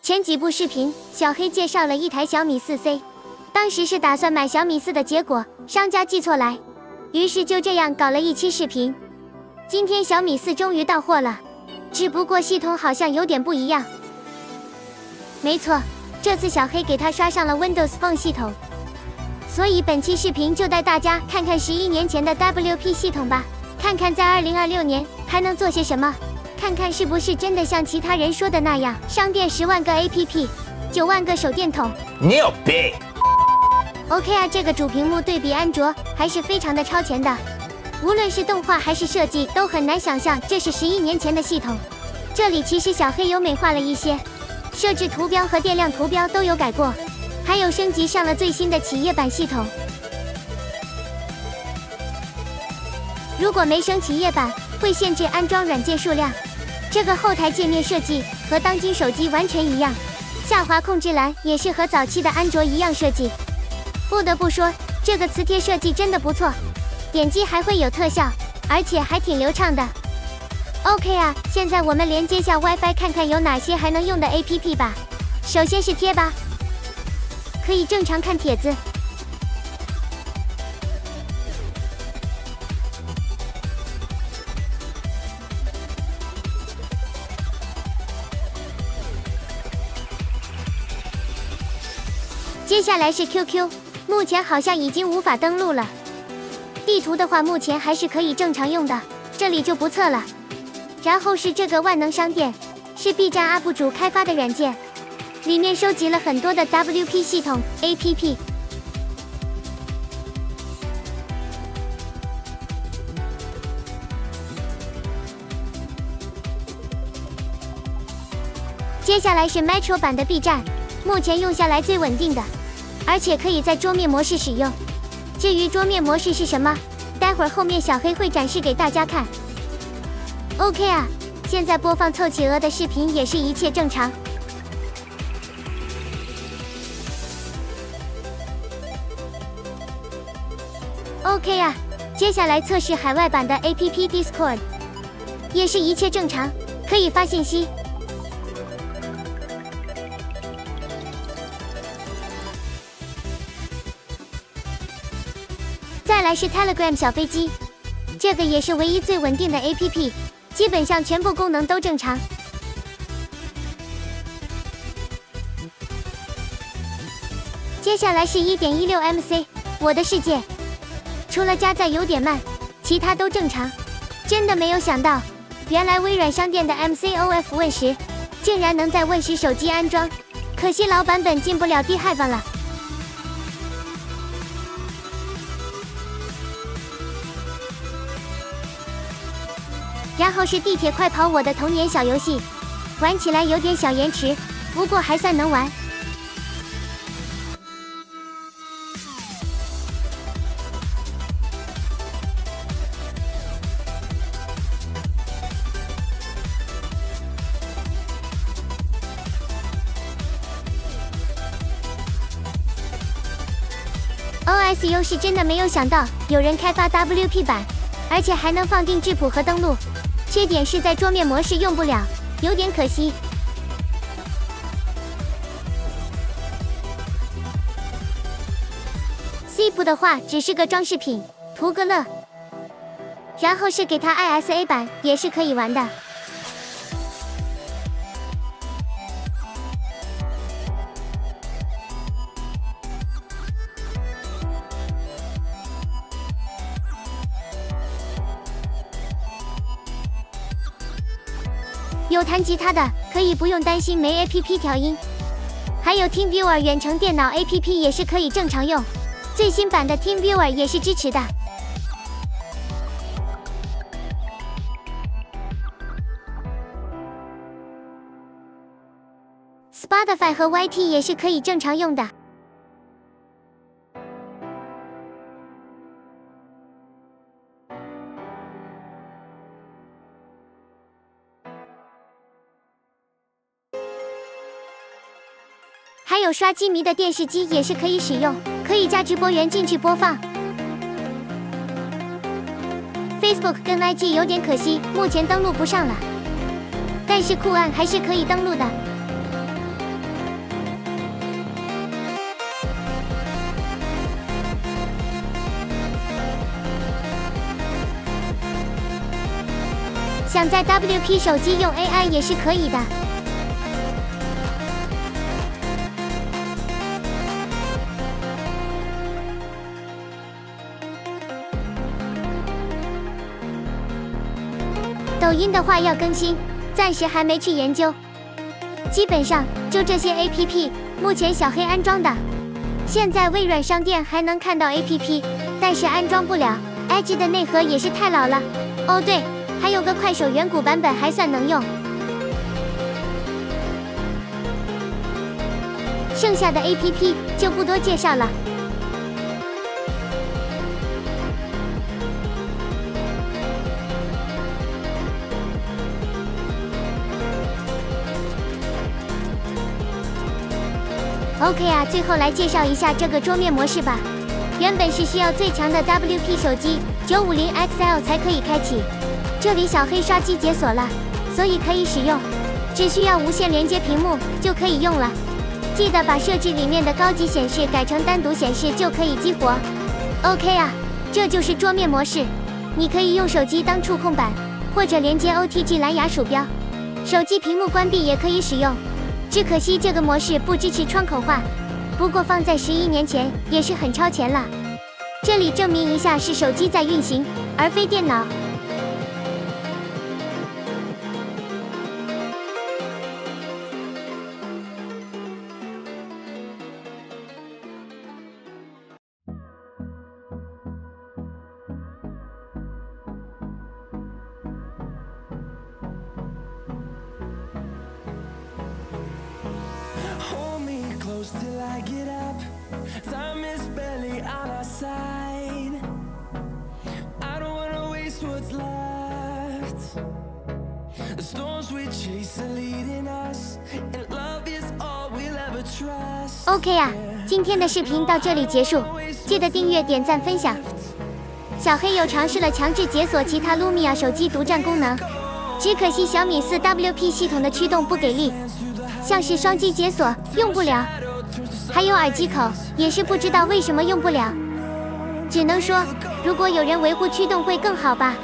前几部视频，小黑介绍了一台小米 4C， 当时是打算买小米4的结果，商家寄错来，于是就这样搞了一期视频。今天小米4终于到货了，只不过系统好像有点不一样。没错，这次小黑给它刷上了 Windows Phone 系统，所以本期视频就带大家看看11年前的 WP 系统吧，看看在2026年还能做些什么。看看是不是真的像其他人说的那样，商店10万个 APP，9万个手电筒。牛逼 ！OK 啊，这个主屏幕对比安卓还是非常的超前的，无论是动画还是设计，都很难想象这是11年前的系统。这里其实小黑有美化了一些，设置图标和电量图标都有改过，还有升级上了最新的企业版系统。如果没升企业版，会限制安装软件数量。这个后台界面设计和当今手机完全一样，下滑控制栏也是和早期的安卓一样设计。不得不说，这个磁贴设计真的不错，点击还会有特效，而且还挺流畅的。OK 啊，现在我们连接下 WiFi 看看有哪些还能用的 APP 吧。首先是贴吧，可以正常看帖子。接下来是 QQ， 目前好像已经无法登录了。地图的话，目前还是可以正常用的，这里就不测了。然后是这个万能商店，是 B 站 UP 主开发的软件，里面收集了很多的 WP 系统 APP。接下来是 Metro 版的 B 站，目前用下来最稳定的。而且可以在桌面模式使用。至于桌面模式是什么，待会儿后面小黑会展示给大家看。OK 啊，现在播放凑企鹅的视频也是一切正常。OK 啊，接下来测试海外版的 APP Discord， 也是一切正常，可以发信息。再来是 Telegram 小飞机，这个也是唯一最稳定的 APP， 基本上全部功能都正常。接下来是 1.16MC 我的世界，除了加载有点慢，其他都正常。真的没有想到，原来微软商店的 MCOF Win 10竟然能在 Win 10手机安装，可惜老版本进不了 D-Hive 了。然后是地铁快跑我的童年小游戏，玩起来有点小延迟，不过还算能玩。OSU 是真的没有想到有人开发 WP 版，而且还能放定质谱和登录。缺点是在桌面模式用不了，有点可惜。Zip 的话只是个装饰品，图个乐。然后是给它 ISA 版，也是可以玩的。有弹吉他的，可以不用担心没 APP 调音。还有 TeamViewer 远程电脑 APP 也是可以正常用，最新版的 TeamViewer 也是支持的。Spotify 和 YT 也是可以正常用的。还有刷机迷的电视机也是可以使用，可以加直播源进去播放。Facebook 跟 IG 有点可惜，目前登录不上了，但是酷案还是可以登录的。想在 WP 手机用 AI 也是可以的。抖音的话要更新，暂时还没去研究。基本上就这些 APP， 目前小黑安装的。现在微软商店还能看到 APP， 但是安装不了。Edge 的内核也是太老了。哦对，还有个快手远古版本还算能用。剩下的 APP 就不多介绍了。OK 啊，最后来介绍一下这个桌面模式吧。原本是需要最强的 WP 手机950 XL 才可以开启，这里小黑刷机解锁了，所以可以使用，只需要无线连接屏幕就可以用了。记得把设置里面的高级显示改成单独显示就可以激活。OK 啊，这就是桌面模式，你可以用手机当触控板，或者连接 OTG 蓝牙鼠标，手机屏幕关闭也可以使用。只可惜这个模式不支持窗口化，不过放在11年前也是很超前了。这里证明一下是手机在运行，而非电脑。Till I get up, time is barely on our side. I don't wanna waste what's left. The storms we chase are leading us, and love is all we'll ever trust. OK 啊，今天的视频到这里结束，记得订阅、点赞、分享。小黑又尝试了强制解锁其他 Lumia 手机独占功能，只可惜小米4 WP 系统的驱动不给力，像是双击解锁用不了。还有耳机口也是不知道为什么用不了，只能说如果有人维护驱动会更好吧。